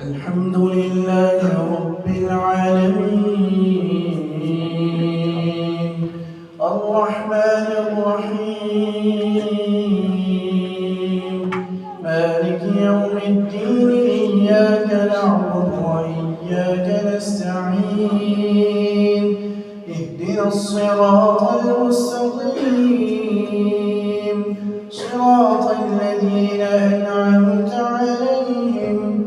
الحمد لله رب العالمين الرحمن الرحيم مالك يوم الدين إياك نعبد وإياك نستعين اهدنا الصراط المستقيم صراط الذين أنعمت عليهم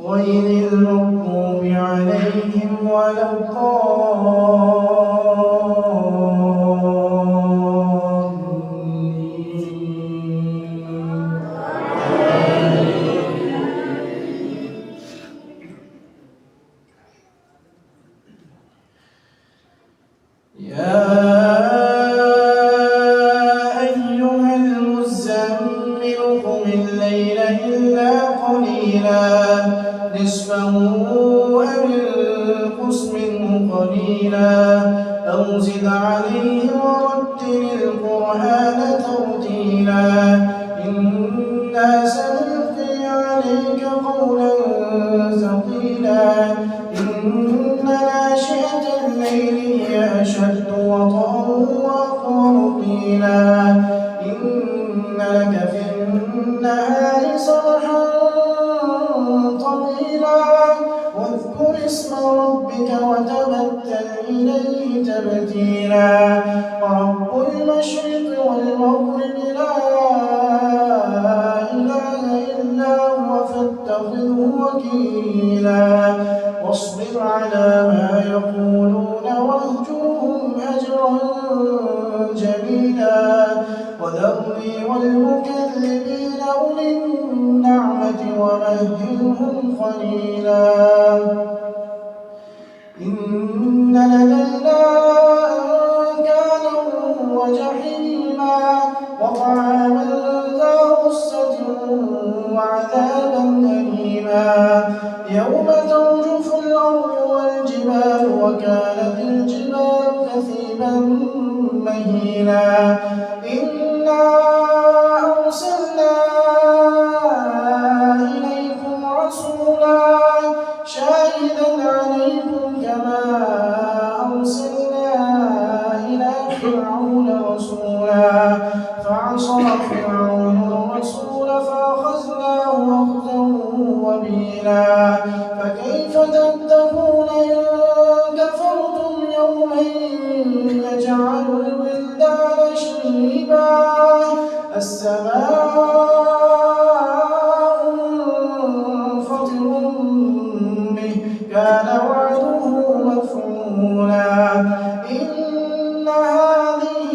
غير المغضوب عليهم ولا يا أيها المزمل قم الليل إلا قليلا نصفه أو انقص منه قليلا أو زد عليه ورتل القرآن ترتيلا إنا سنلقي عليك قولا ثقيلا إن ناشئة الليل هي أشد وطئا وأقوم قيلا إن لك في النهار سبحا طويلا واذكر اسم ربك وتبتل إليه تبتيلا رب المشرق والمغرب لا إله إلا هو فاتخذه وكيلا واصبر على ما يقولون واهجرهم هجرا جميلا وذرني والمكذبين أولي النعمة ومهلهم قليلا إن لدينا أنكالا وجحيما وطعاما ذا غصة وعذابا أليما يوم ترجف الأرض والجبال وكانت الجبال كثيبا مهيلا إنا أرسلنا إليكم رسولا شاهدا عليكم كما أرسلنا إلى فرعون رسولا فعصى فرعون الرسول فأخذناه أخذا وبيلا فكيف تتقون إن كفرتم يوما يجعل الولدان شيبا السماء منفطر به كان وعده مفعولا إن هذه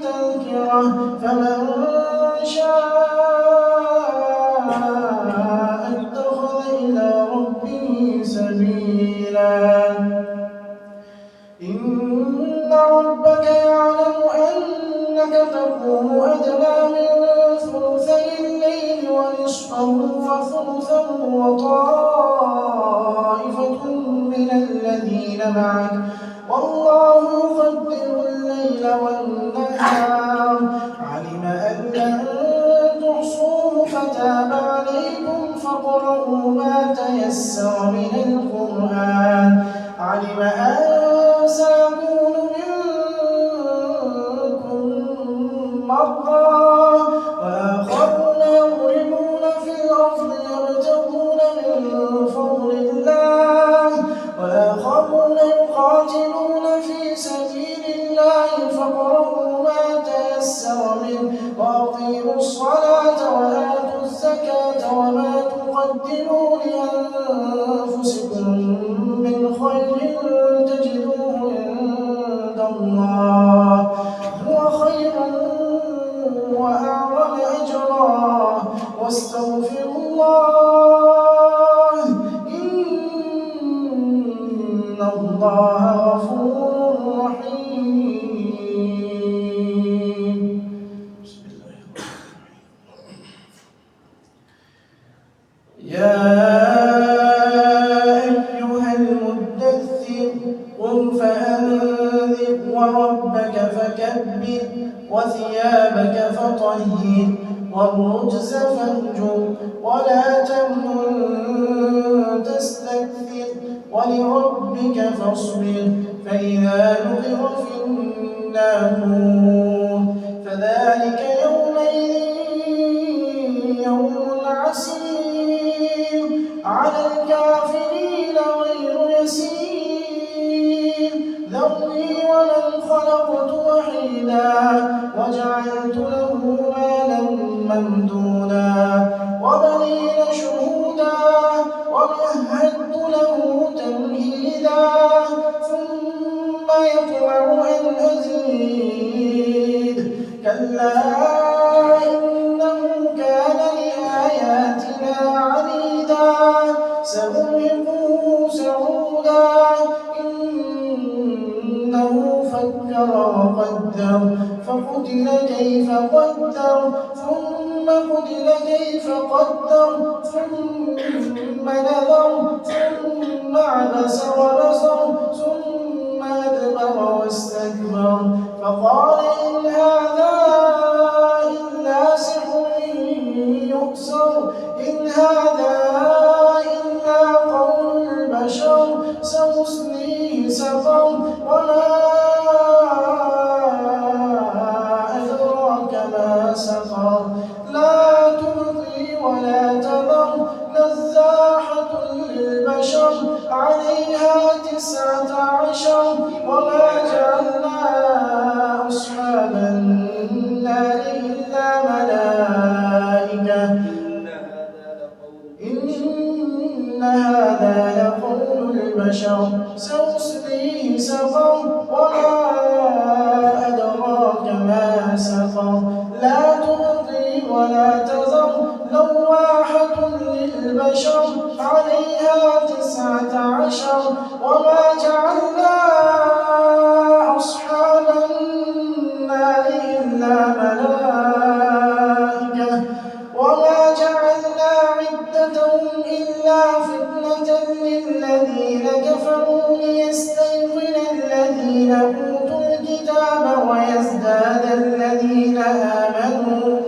تذكرة فمن شاء اتخذ إلى ربه سبيلا إن ربك يعلم أنك تقوم أدنى من ثلثي الليل ونصفه وثلثه وطائفة من الذين معك والله يقدر الليل والنهار علم أن لن تحصوه فتاب عليكم فاقرؤوا ما تيسر من القرآن علم أن سيكون منكم مرضى وآخرون يضربون في الأرض يبتغون من فضل الله وآخرون يقاتلون في سبيل الله فاقرؤوا ما تيسر منه وأقيموا الصلاة وآتوا الزكاة وما تقدموا لأنفسكم من خير تجدوه عند الله هو خيرا وأعظم أجرا واستغفروا الله إن الله غفور رحيم بسم الله يا أيها المدثر قم فأنذر وربك فكبر وثيابك فطهر والرجز فاهجر ولا تمنن فاصبر فإذا نقر في الناقور فذلك يومئذ يوم عسير على الكافرين غير يسير ذرني ومن خلقت وحيدا وجعلت له مالا ممدودا وبنين شهودا ومهدت له تمهيدا ثم يطمع أن أزيد كلا إنه كان لآياتنا عنيدا سأرهقه صعودا إنه فكر وقدر فقتل كيف قدر ثم قتل كيف قدر ثم نذر ثم عبس وبصر ثم أدبر واستكبر فقال إن هذا إلا سحر يؤثر إن هذا إلا قول البشر سأصليه سقر وما أدراك ما سقر لا تبقي ولا تذر نزاحة للبشر عليها 19 وما جعلنا أصحاب النار إلا ملائكة إن هذا لقول البشر سأصليه سقر وما أدراك ما سقر لا تبقي ولا تذر لواحة للبشر عليها 19 وما جعلنا أصحاب النار إلا ملائكة وما جعلنا عدتهم إلا فتنة للذين كفروا ليستيقن الذين أوتوا الكتاب ويزداد الذين آمنوا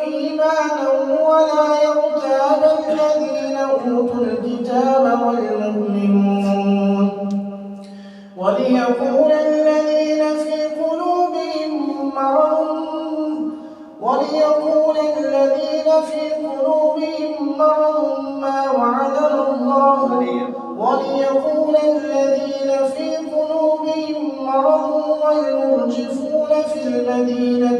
إيمانا ولا يرتاب الذين أوتوا الكتاب والمؤمنون وليقول الذين في قلوبهم مرض ما وعدنا الله وليقول الذين في قلوبهم مرض والمرجفون في المدينة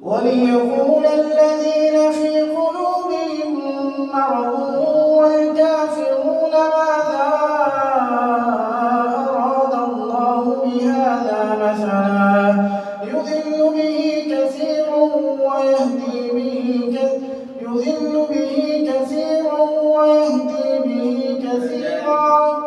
وليقول الذين في قلوبهم مرض والكافرون ماذا أراد الله بهذا مثلا يضل به كثيرا ويهدي به كثيرا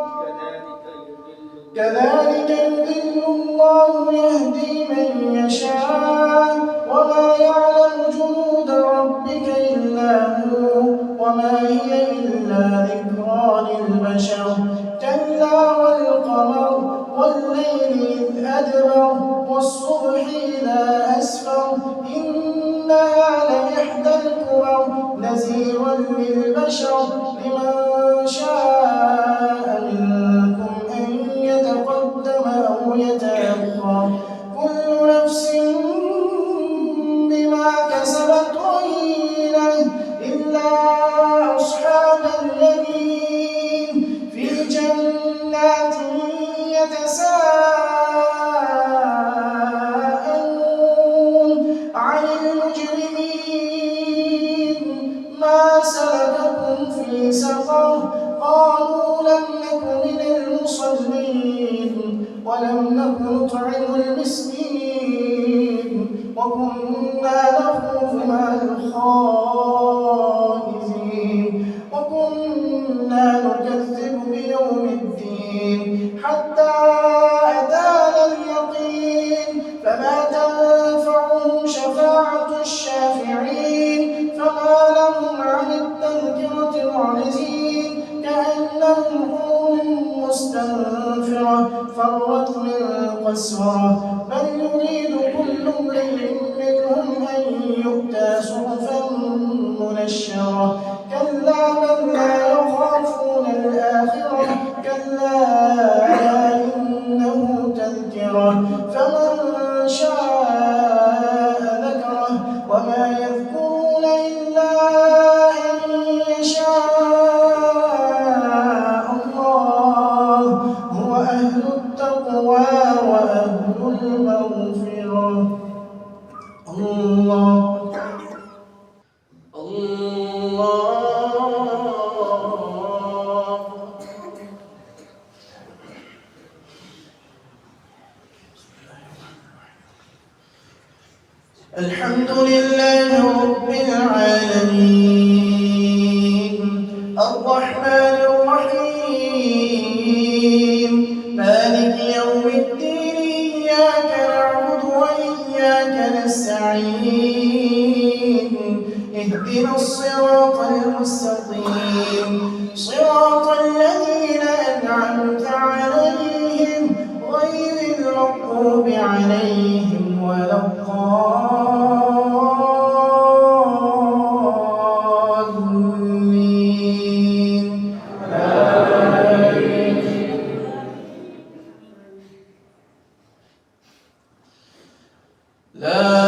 كذلك يضل الله يهدي من يشاء وما يعلم جنود ربك إلا هو وما هي إلا ذكرى للبشر كلا والقمر والليل إذ أدبر والصبح إذا أسفر إنها لإحدى الكبر نذيرا للبشر لمن شاء منكم أن يتقدم أو يتأخر كل نفس بما كسبت رهينة إلا أصحاب اليمين في جنات يتساءلون عن المجرمين ما سلككم في سقر قالوا لم نك من المصلين ولم نك نطعم المسكين وكنا نخوض مع الخائفين وكنا نكذب بيوم الدين حتى أتانا اليقين فما تنفعهم شفاعة الشافعين فما لهم عن التذكرة معرضين كأنهم حمر مستنفرة فرت من قسورة بل يريد كل امرئ منهم أن يؤتى صحفا منشرة فمن شاء ذكره وما يذكرون إلا أن يشاء الله هو أهل التقوى وأهل المغفرة. الله الحمد لله رب العالمين الرحمن الرحيم مالك يوم الدين إياك نعبد وإياك نستعين اهدنا الصراط المستقيم صراط الذين أنعمت عليهم غير المغضوب عليهم ولا الضالين. لا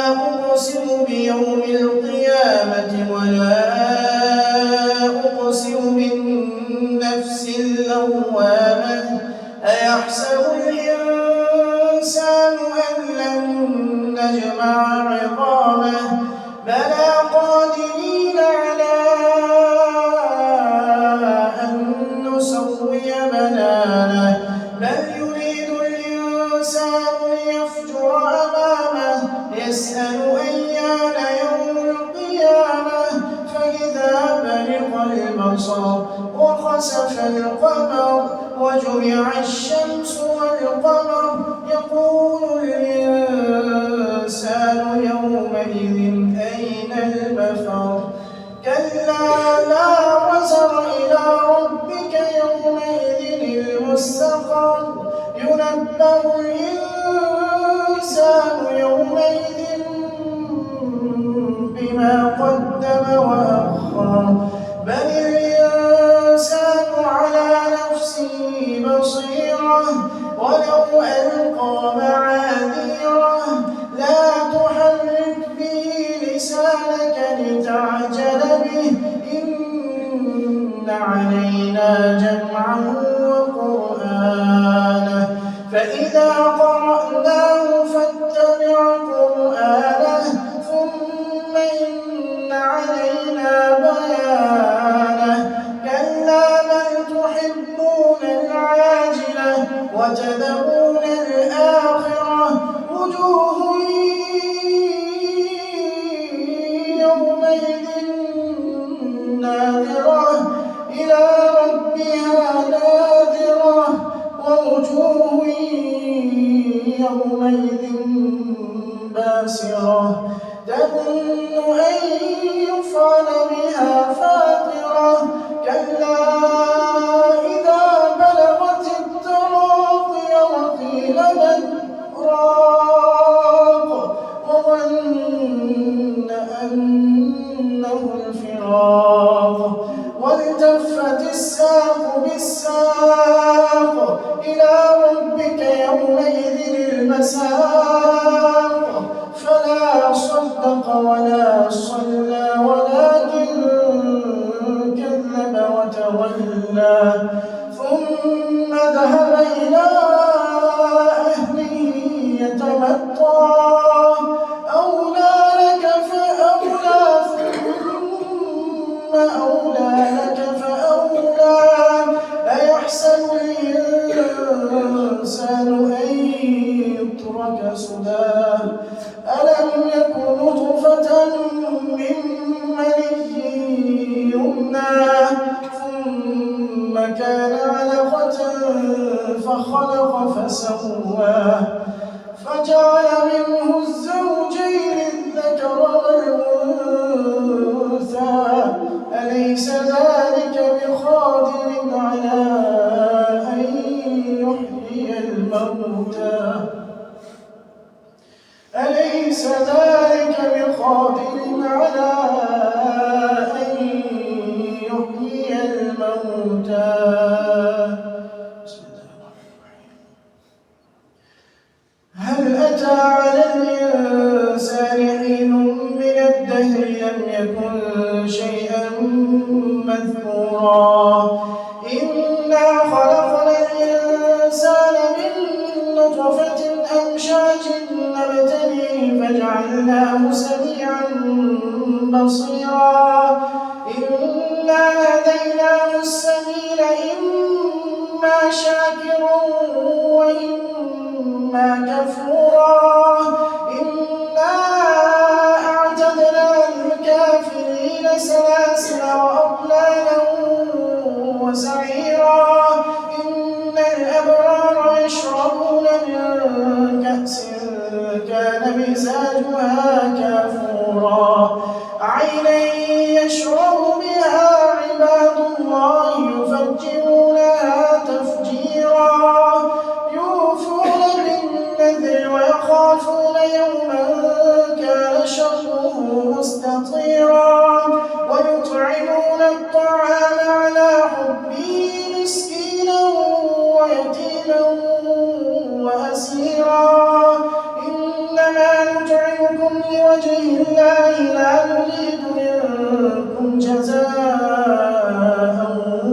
أقسم بيوم القيامة ولا أقسم بالنفس اللوامة أيحسب الإنسان أن لن نجمع عظامه بلى قادرين على أن نسوي بنانه بل يريد الإنسان ليفجر أمامه يسأل أيان يوم القيامة فإذا برق البصر وخسف القمر وجمع الشمس والقمر يقول الإنسان يومئذ أين المفر كلا لا وزر إلى ربك يومئذ المستقر ينبأ الإنسان يومئذ بما قدم وأخر بل الإنسان على نفسه بصيرة ولو ألقى معاذيره لا تحرك به لسانك لتعجل به إن علينا جمعه وقرآنه فإذا قرأناه فاتبع قرآنه ثم إن علينا بيانه كلا بل تحبون العاجلة وتذرون الآخرة وجوه يومئذ ناظرة إلى ربها ناظرة ووجوه يومئذ باسرة تظن أن يفعل بها فاقرة كلا إذا بلغت التراقي وقيل من راق وظن أنه الفراق والتفت الساق بالساق إلى ربك يومئذ المساق فلا صدق ولا صلى ولكن كذب وتولى ثم ذهب إلى أهله يتمطى أولى لك فأولى ثم أولى لك فأولى أيحسب الإنسان أن يترك سدى ألم يك نطفة من مني يمنى ثم كان علقة فخلق فسوى فجعل منه الزوجين الذكر والأنثى أليس ذلك بقادر على أن يحيي الموتى أليس ذلك بقادر على أن يحيي الموتى. بسم الله الرحمن الرحيم أتى على الإنسان حين من الدهر لم يكن شيئا مذكورا إنا خلقنا الإنسان من نطفة أمشاج نبتليه فجعلناه سميعا بصيرا إنا هديناه السبيل إما شاكرا وإما كفورا إنا أعتدنا للكافرين سلاسل وأغلالا وسعيرا إن الأبرار يشربون من كأس كان مزاجها كافورا عينا يشرب بها عباد الله يفجرونها تفجيرا يوفون بالنذر ويخافون يوما كان شره مستطيرا ويطعمون الطعام على حبه مسكينا ويتيما وأسيرا إنما نطعمكم لوجه الله لا نريد منكم جزاء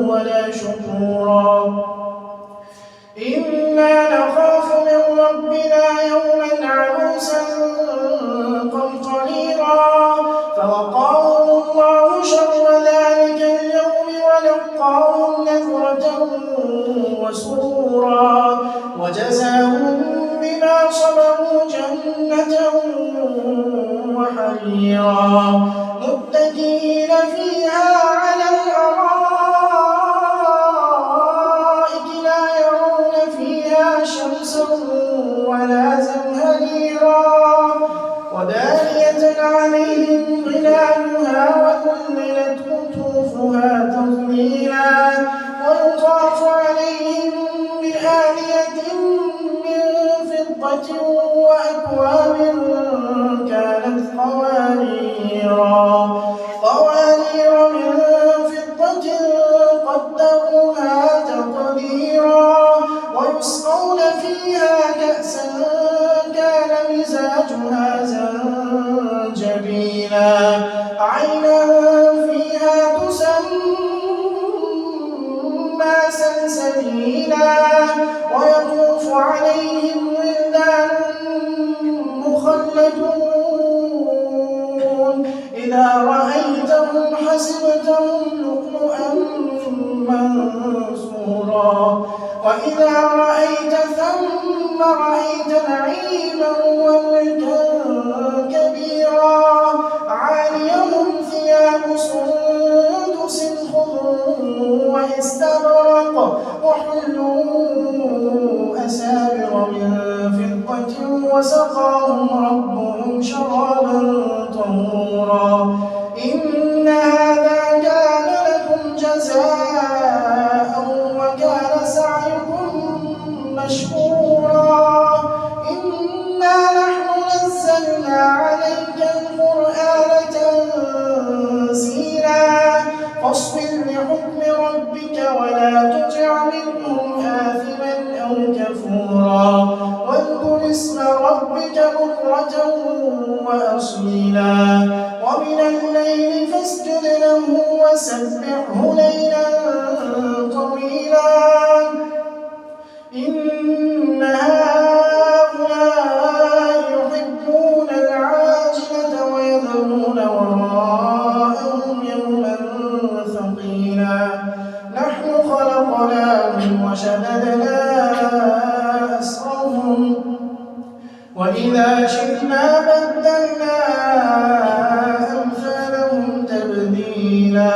ولا شكورا إنا نخاف من ربنا يوما عبوسا قمطريرا فوقاهم الله شر ذلك اليوم ولقاهم نذرة وسرورا وجزاهم بما صبروا جنة وحريرا متكئين فيها على الأرائك لا يرون فيها شمسا ولا زمهريرا ودانية عليهم ظلالها وذللت قطوفها تظليلا ويطاف عليهم بآنية من فضة وأكواب كانت قوانير من فضة قدروها تقديرا ويسقون فيها كأسا كان مزاجها زنجبيلا عينا فيها تسمى سلسبيلا ويطوف عليهم ولدان مخلدون إذا رأيتهم حسبتهم لؤلؤا منثورا وإذا رأيت ثم رأيت نعيما وملكا كبيرا عاليهم ثياب سندس خضر واستبرق وحلوا أساور من فضة وسقاهم ربهم شرابا طهورا إن هذا كان لكم جزاء وكان سعيكم مشكورا إنا نحن نزلنا عليك القرآن تنزيلا فاصبر لحكم ربك ولا تطع منهم آثما أو كفورا واذكر اسم ربك بكرة وأصيلا ومن الليل فاسجد له وسبحه ليلا طويلا إن هؤلاء يحبون العاجلة ويذرون وراءهم يوما ثقيلا نحن خلقناهم وشددنا أسرهم وإذا شئنا بدلنا أمثالهم تبديلا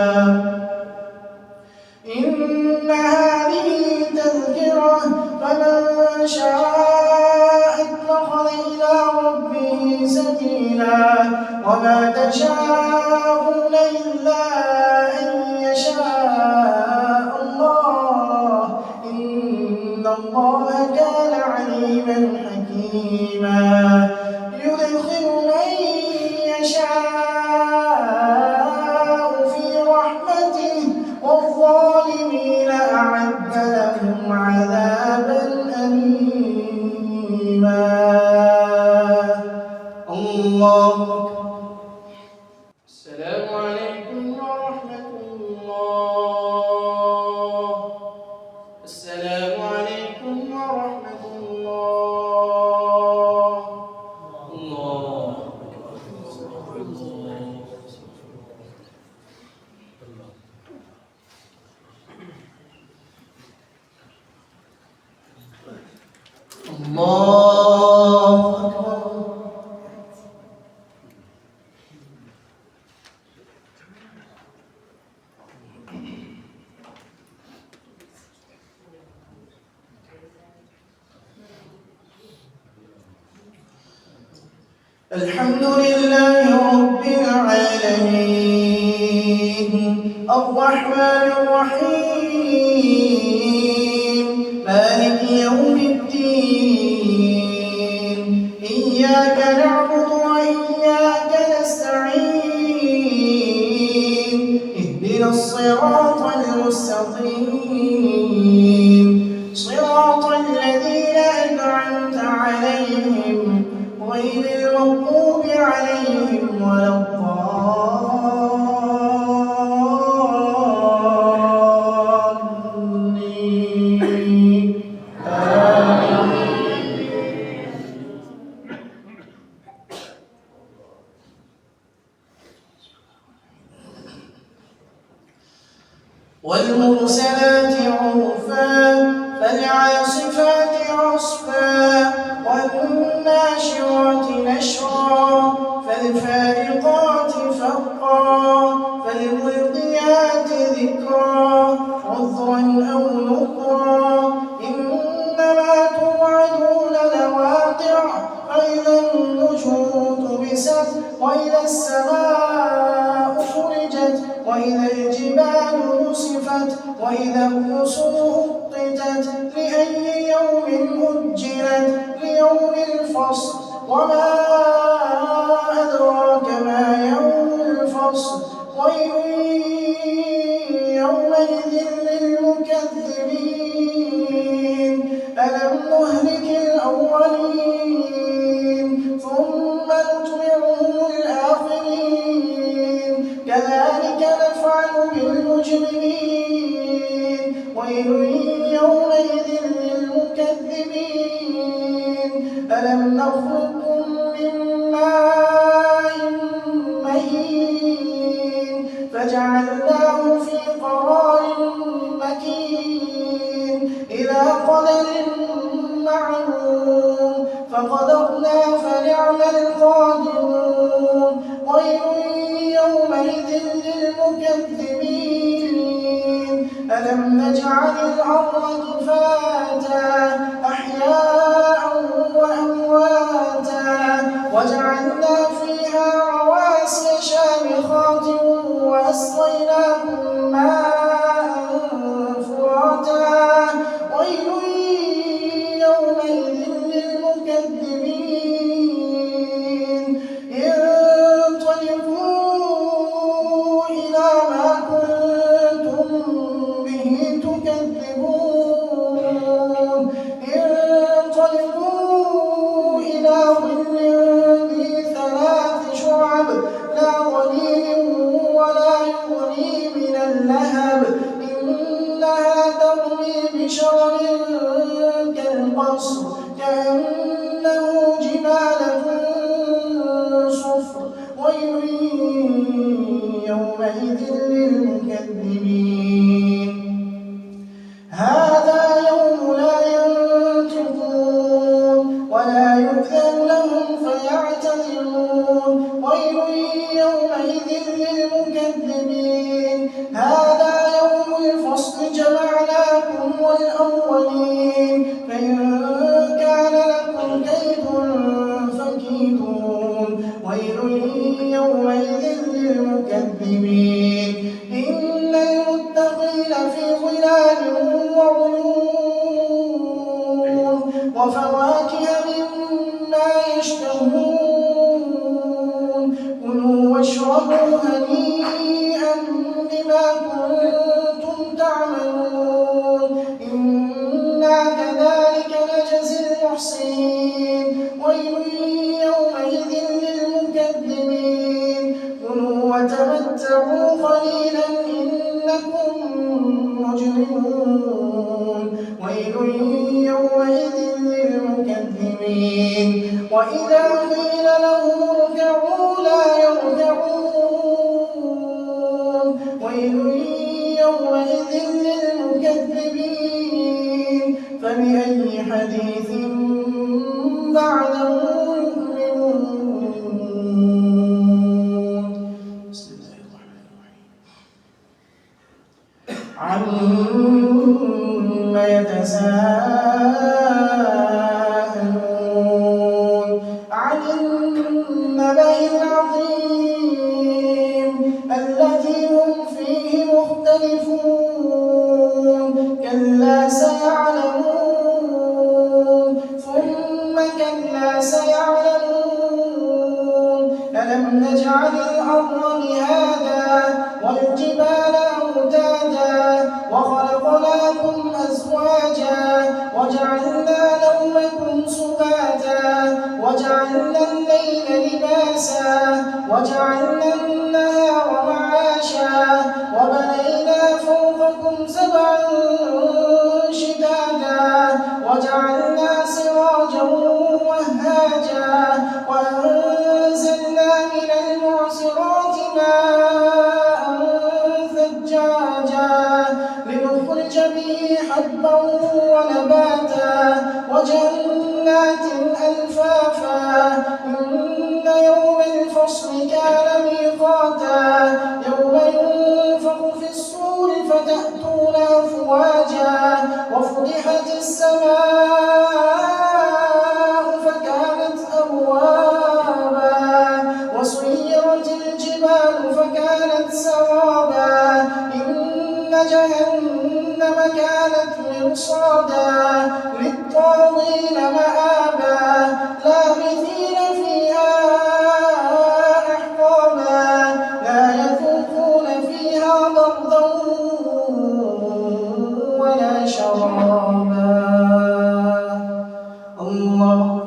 إن هذه تذكرة فمن شاء اتخذ إلى ربه سبيلا وما تشاءون إلا أن يشاء الله إن الله كان عليما حكيما يدخل من يشاء في رحمته والظالمين أعد لهم عذابا أليما الحمد لله رب العالمين الرحمن الرحيم مالك يوم الدين إياك نعبد وإياك نستعين اهدنا الصراط المستقيم صراط الذين أنعمت عليهم غير المغضوب عليهم ولا الضالين آمين. والمرسلات عرفا فالعاصفات عصفا والناشرات نشرا فالفارقات فرقا فالملقيات ذكرا عذرا أو نذرا إنما توعدون لواقع فإذا النجوم طمست وإذا السماء فرجت وإذا الجبال نصفت وإذا الرسل أقتت لأي يوم أجلت ليوم الفصل وما أدراك ما يوم الفصل ويل يومئذ للمكذبين ألم نهلك الأولين ثم نتبعهم الآخرين كذلك نفعل بالمجرمين ويل يومئذ للمكذبين ألم نخلقكم من ماء مهين فجعلناه في قرار مكين إلى قدر معلوم فقدرنا فنعم القادرون ويل يومئذ للمكذبين ألم نجعل الأرض كفاتا أحياء وأمواتا وجعلنا فيها رواسي شامخات وأسقيناكم ماء فراتا ويل يومئذ للمكذبين انطلقوا إلى ما كنتم به تكذبون انطلقوا إلى ظل ذي ثلاث شعب لا ظليل ولا يغني من اللهب إنها ترمي بشرر كالقصر كأنه جمالة صفر ويل يومئذ للمكذبين هذا يوم لا ينطقون ولا يؤذن لهم فيعتذرون ويل يومئذ للمكذبين هذا يوم الفصل جمعناكم والأولين فإن كان لكم كيد فكيدون ويل يومئذ للمكذبين إن المتقين في ظلال وعيون وفواكه مما يشتهون كلوا واشربوا هنيئا بما كنتم تعملون إنا كذلك نجزي المحسنين ويل يومئذ للمكذبين كلوا وتمتعوا قليلا إنكم مجرمون ويل يومئذ للمكذبين وإذا قيل لهم اركعوا لا يركعون ويل يومئذ للمكذبين فبأي حديث بعده يؤمنون بسم الله الرحمن الرحيم عما يتساءلون عن كلا سيعلمون ألم نجعل الأرض مهادا والجبال أوتادا وخلقناكم أزواجا وجعلنا نومكم سباتا وجعلنا الليل لباسا وجعلنا النهار معاشا وبنينا فوقكم سبعا شدادا وجعلنا سراجا وهاجا وأنزلنا من المعصرات ماء ثجاجا لنخرج به حبا ونباتا وجنات ألفافا إن يوم الفصل كان ميقاتا يوم ينفخ في الصور فتأتون أفواجا وفتحت السماء فكانت أبوابا وسيرت الجبال فكانت سرابا إن جهنم كانت مرصادا للطاغين مآبا لابثين فيها أحقابا لا يذوقون فيها بردا ولا شرابا. الله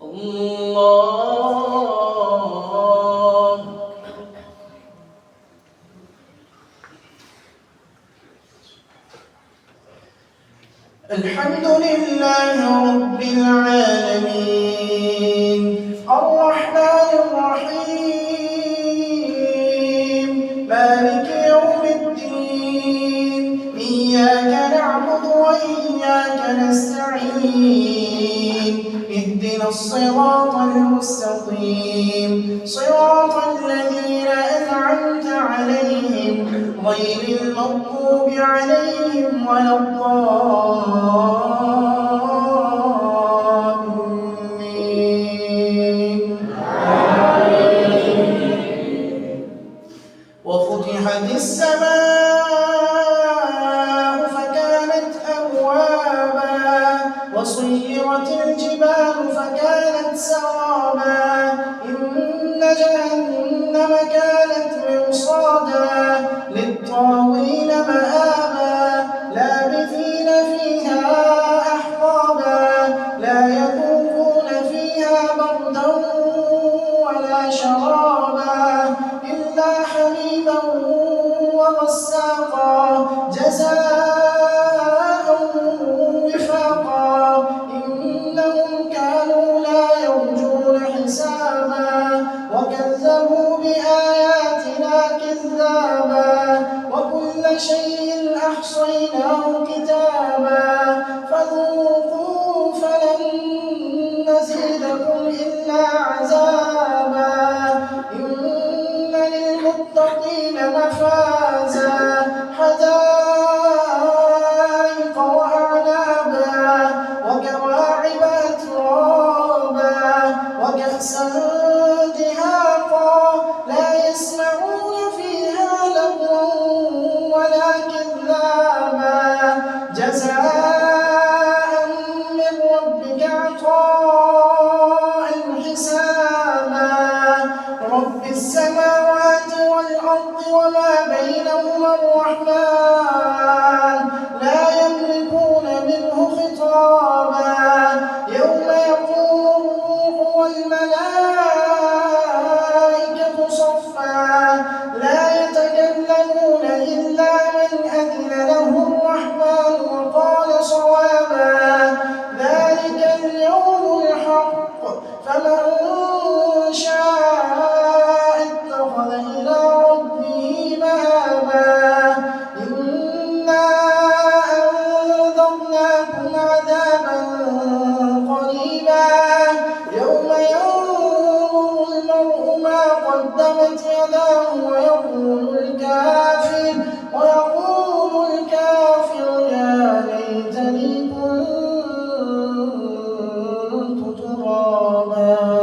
الله الحمد لله رب العالمين الرحمن الرحيم مالك يوم الدين إياك نعبد وإياك نستعين اهدنا الصراط المستقيم صراط الذين أنعمت عليهم غير المغضوب عليهم ولا الضالين. وفتحت السماء فكانت أبوابا وسيرت الجبال فكانت سرابا إن جهنم كانت مرصادا للطاغين مآبا لابثين فيها أحقابا لا يذوقون فيها بردا ولا شرابا إلا حميما وغساقا جزاء وفاقا إنهم كانوا لا يرجون حسابا وكذبوا بآياتنا كذابا وكل شيء أحصيناه كتابا فذوقوا فلن نزيدكم إلا عذابا إن للمتقين مفازا حدائق وأعنابا وكواعب أترابا وكأسا دهاقا لا يسمعون فيها لغوا ولا كذابا جزاء من ربك عطاء حسابا رب السماوات والأرض وما بينهما الرحمن لا يملكون منه خطابا يوم يقوم الروح والملائكة صفا لا يتكلمون إلا من أذن له الرحمن وقال صوابا ذلك اليوم الحق فمن شاء اتخذ إلى ربه مآبا إنا أنذرناكم عذابا قريبا يوم ينظر المرء ما قدمت يداه ويقول الكافر يا ليتني كنت ترابا.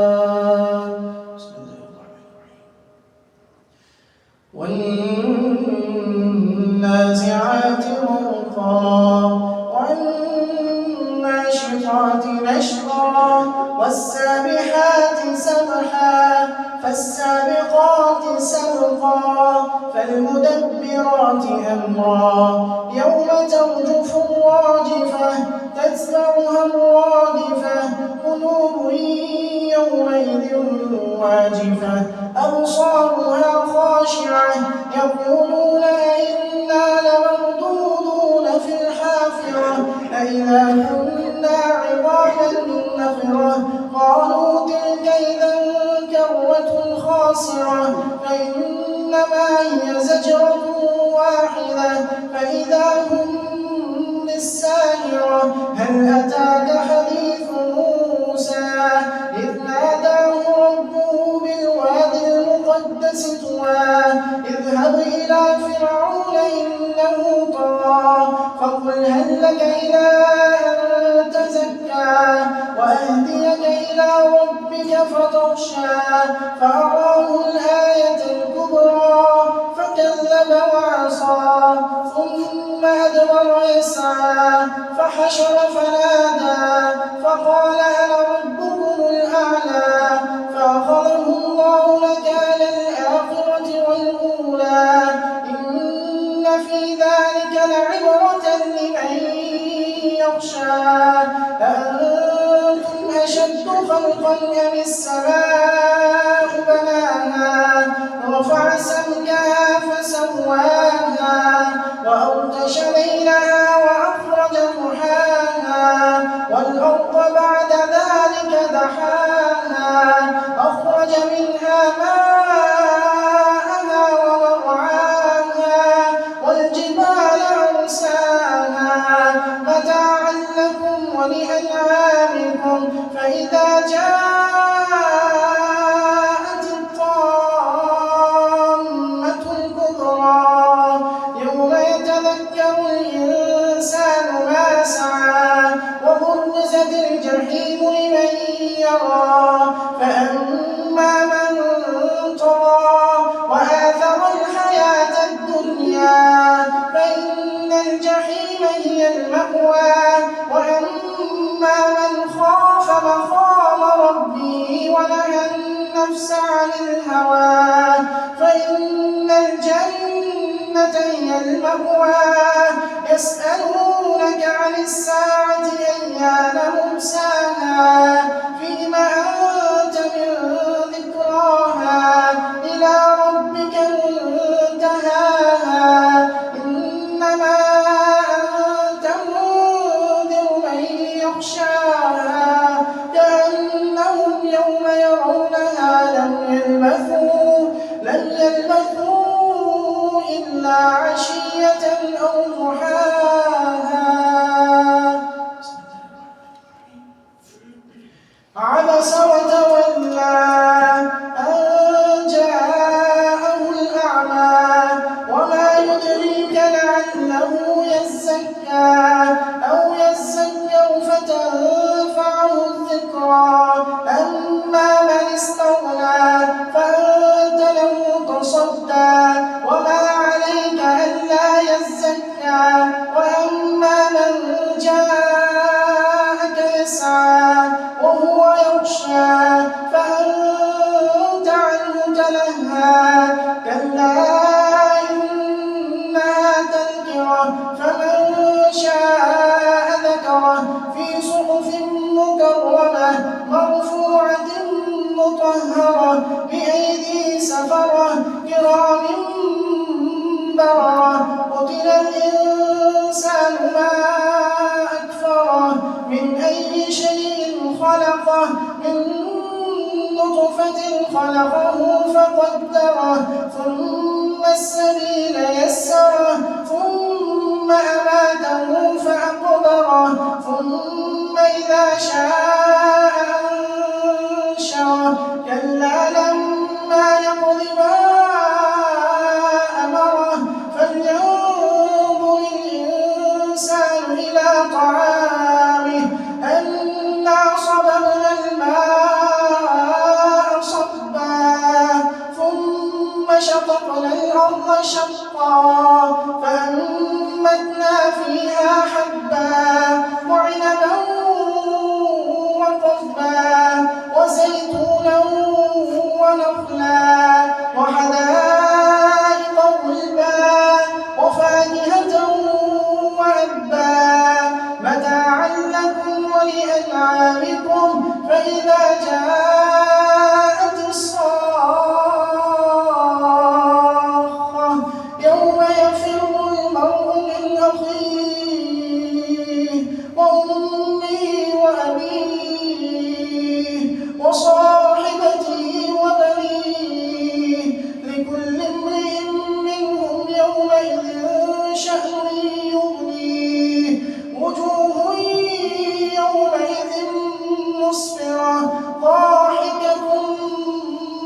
والناشطات نشطا والسابحات سبحا فالسابقات سبقا فالمدبرات أمرا يوم ترجف الراجفة تتبعها الرادفة قلوب يومئذ واجفة أبصارها خاشعة يقولون أئنا لمردودون في الحافرة أئذا كنا عظاما نخرة قالوا تلك إذا كرة خاسرة فإنما هي زجرة واحدة فإذا هم بالساهرة هل أتاك حديث موسى إذ ناداه ربه بالوادي المقدس طوى اذهب إلى فرعون إنه طغى فقل هل لك إلى أن تزكى وأهديك إلى ربك فتخشى فأراه الآية الكبرى فكذب وعصى ثم أدبر يسعى فحشر فنادى فقال أنا ربكم الأعلى فأخذه الله نكال الآخرة والأولى إن في ذلك لعبرة لمن يخشى أأنتم أشد خلقا أم السماء بناها رفع سمكها فسواها وأغطش ليلها وأخرج ضحاها والأرض بعد ذلك دحاها أخرج منها ماءها ومرعاها والجبال أرساها متاعا لكم ولأنعامكم فإذا جاءت الطامة الكبرى يوم يتذكر الإنسان ما سعى وبرزت الجحيم لمن يرى فأما من طغى وآثر الحياة الدنيا فإن الجحيم هي المأوى وأما من خاف مقام ربه ونهى النفس عن الهوى فإن الجنة هي المأوى يسألونك عن الساعة أيان مرساها فيم أنت من ذكراها إلى ربك منتهاها إنما أنت منذر من يخشاها كأنهم يوم يرونها لم يلبثوا إلا عشية أو ضحاها عبس وتولى أن جاءه الأعمى وما يدريك لعله يزكى أو يذكر فتنفعه الذكرى أما من استغنى فأنت له تصدى وما عليك ألا يزكى وأما من جاءك يسعى وهو يخشى فأنت عنه تلهى كلا إنها تذكرة فمن شاء ذكره في صحف مكرمة مرفوعة مطهرة بأيدي سفرة كرام بررة قتل الإنسان ما أكفره من أي شيء خلقه من نطفة خلقه فقدره ثم السبيل يسره ثم أماته فأقبره ثم إذا شاء أنشره كلا لما يقض ما أمره فلينظر الإنسان إلى طعامه أنا صببنا الماء صبا ثم شققنا الأرض شقا فأنبتنا فيها حبا وعنبا نعامكم فإذا جاءت الصاخة يوم يفر المرء من أخيه وأمه وأبيه وصاحبته وبنيه لكل امرئ منهم يومئذ شأن يغنيه وجوه يومئذ مسفرة ضاحكة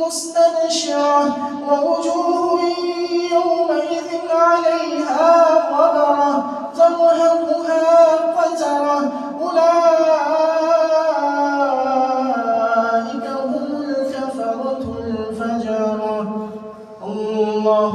مستبشرة ووجوه يومئذ عليها غبرة ترهقها قترة أولئك هم الكفرة الفجرة. الله